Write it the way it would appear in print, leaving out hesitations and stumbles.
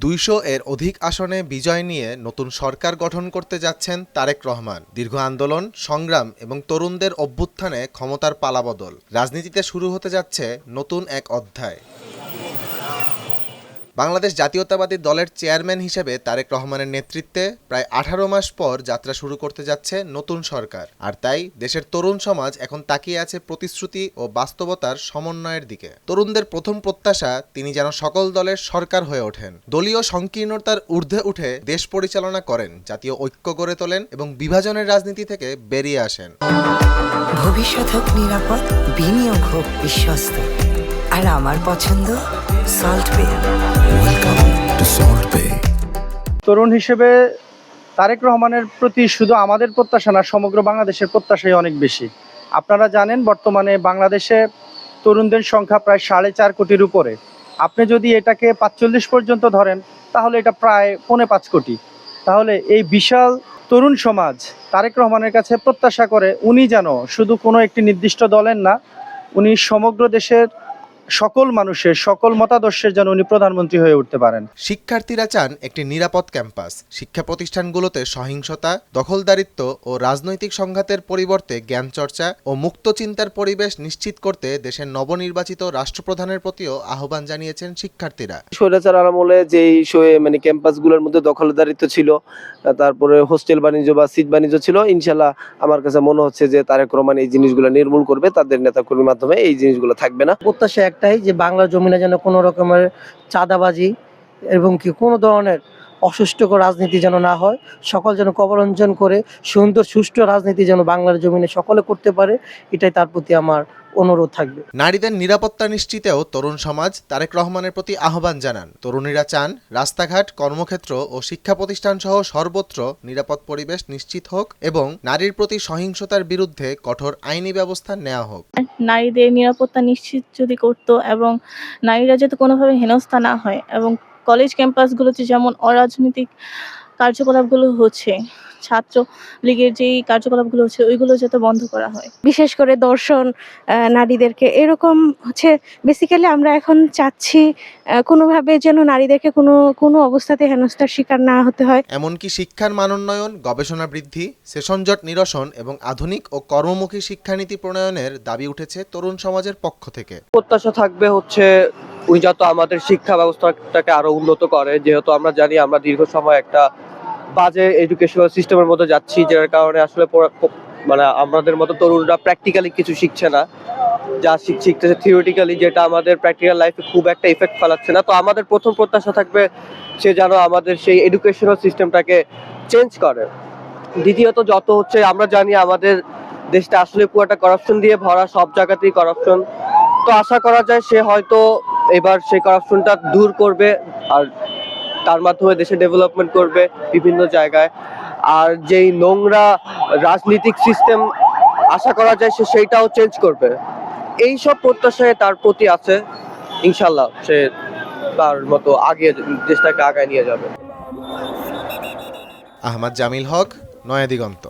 200 এর অধিক আসনে বিজয় নিয়ে নতুন সরকার গঠন করতে যাচ্ছেন তারেক রহমান। দীর্ঘ আন্দোলন, সংগ্রাম এবং তরুণদের অভ্যুত্থানে ক্ষমতার পালাবদল। রাজনীতিতে শুরু হতে যাচ্ছে নতুন এক অধ্যায়। বাংলাদেশ জাতীয়তাবাদী দলের চেয়ারম্যান হিসেবে তারেক রহমানের নেতৃত্বে প্রায় 18 মাস পর যাত্রা শুরু করতে যাচ্ছে নতুন সরকার। আর তাই দেশের তরুণ সমাজ এখন তাকিয়ে আছে প্রতিশ্রুতি ও বাস্তবতার সমন্বয়ের দিকে। তরুণদের প্রথম প্রত্যাশা তিনি যেন সকল দলের সরকার হয়ে ওঠেন, দলীয় সংকীর্ণতার ঊর্ধ্বে উঠে দেশ পরিচালনা করেন, জাতীয় ঐক্য গড়ে তোলেন এবং বিভাজনের রাজনীতি থেকে বেরিয়ে আসেন। ভবিষ্যৎ হোক নিরাপদ, বিনিয়োগ হোক বিশ্বস্ত, আর আমার পছন্দ সল্ট বে। ওয়েলকাম টু সল্ট বে। তরুণ হিসেবে তারেক রহমানের প্রতি শুধু আমাদের প্রত্যাশা না, সমগ্র বাংলাদেশের প্রত্যাশাই অনেক বেশি। আপনারা জানেন বর্তমানে বাংলাদেশে তরুণদের সংখ্যা প্রায় 4.5 কোটির উপরে। আপনি যদি এটাকে 45 পর্যন্ত ধরেন তাহলে এটা প্রায় 4.5 কোটি। তাহলে এই বিশাল তরুণ সমাজ তারেক রহমানের কাছে প্রত্যাশা করে উনি যেন শুধু কোনো একটি নির্দিষ্ট দলের না, উনি সমগ্র দেশের সকল মানুষের সকল মতাদর্শের যেন উনি প্রধানমন্ত্রী হয়ে উঠতে পারেন। শিক্ষার্থীরা চান একটি নিরাপদ ক্যাম্পাস। শিক্ষা প্রতিষ্ঠানগুলোতে সহিংসতা, দখলদারিত্ব ও রাজনৈতিক সংঘাতের পরিবর্তে জ্ঞান চর্চা ও মুক্ত চিন্তার পরিবেশ নিশ্চিত করতে দেশের নবনির্বাচিত রাষ্ট্রপ্রধানের প্রতিও আহ্বান জানিয়েছেন শিক্ষার্থীরা। স্বৈরাচার আমলে যেই ক্যাম্পাসগুলোর মধ্যে দখলদারিত্ব ছিল, তারপরে হোস্টেল বাণিজ্য বা সিট বাণিজ্য ছিল, ইনশাল্লাহ আমার কাছে মনে হচ্ছে যে তারেক রহমান এই জিনিসগুলো নির্মূল করবে, তাদের নেতাকর্মীর মাধ্যমে এই জিনিসগুলো থাকবে না। প্রত্যাশা একটাই যে বাংলার জমিনে যেন কোনো রকমের চাঁদাবাজি এবং কি কোনো ধরনের অসুষ্ঠুকর রাজনীতি যেন না হয়, সকল যেন কবরঞ্জন করে সুন্দর সুষ্ঠু রাজনীতি যেন বাংলার জমিনে সকলে করতে পারে, এটাই তার প্রতি আমার অনুরোধ থাকবে। নারীদের নিরাপত্তা নিশ্চিতেও তরুণ সমাজ তারেক রহমানের প্রতি আহ্বান জানান। তরুণীরা চান রাস্তাঘাট, কর্মক্ষেত্র ও শিক্ষা প্রতিষ্ঠান সহ সর্বত্র নিরাপদ পরিবেশ নিশ্চিত হোক এবং নারীর প্রতি সহিংসতার বিরুদ্ধে কঠোর আইনি ব্যবস্থা নেওয়া হোক। নারীদের নিরাপত্তা নিশ্চিত যদি করতো এবং নারীরা যাতে কোনোভাবে হেনস্থা না হয়, এবং কলেজ ক্যাম্পাসগুলোতে যেমন অরাজনৈতিক কার্যকলাপগুলো হচ্ছে, ছাত্র লীগের যেই কার্যকলাপগুলো হচ্ছে ওইগুলো যাতে বন্ধ করা হয়। বিশেষ করে দর্শন নারীদেরকে এরকম হচ্ছে বেসিক্যালি আমরা এখন চাচ্ছি কোনোভাবে যেন নারীদেরকে কোনো অবস্থাতে হেনস্থার শিকার না হতে হয়। এমনকি শিক্ষার মানোন্নয়ন, গবেষণা বৃদ্ধি, সেশন জট নিরসন এবং আধুনিক ও কর্মমুখী শিক্ষানীতি প্রণয়নের দাবি উঠেছে তরুণ সমাজের পক্ষ থেকে। প্রত্যাশা থাকবে হচ্ছে উনি যত আমাদের শিক্ষা ব্যবস্থাটাকে আরো উন্নত করে, যেহেতু আমরা জানি আমরা দীর্ঘ সময় একটা বাজে এডুকেশনাল সিস্টেমের মধ্যে যাচ্ছি, যার কারণে আসলে আমাদের মতো তরুণরা প্র্যাকটিক্যালি কিছু শিখছে না, যা শিখতেছে থিওরিটিক্যালি, যেটা আমাদের প্র্যাকটিক্যাল লাইফে খুব একটা ইফেক্ট ফেলাচ্ছে না। তো আমাদের প্রথম প্রত্যাশা থাকবে সে যেন আমাদের সেই এডুকেশনাল সিস্টেমটাকে চেঞ্জ করে। দ্বিতীয়ত যত হচ্ছে আমরা জানি আমাদের দেশটা আসলে পুরোটা করাপশন দিয়ে ভরা, সব জায়গাতেই করাপশন। তো আশা করা যায় সে হয়তো এবার সেই করাপশনটা দূর করবে আর তার মাধ্যমে দেশে ডেভেলপমেন্ট করবে বিভিন্ন জায়গায়। আর যেই নোংরা রাজনৈতিক সিস্টেম আশা করা যায় সে সেইটাও চেঞ্জ করবে। এইসব প্রত্যাশায় তার প্রতি আছে, ইনশাল্লাহ সে তার মতো আগে দেশটাকে আগায় নিয়ে যাবে। আহমদ জামিল হক, নয়া দিগন্ত।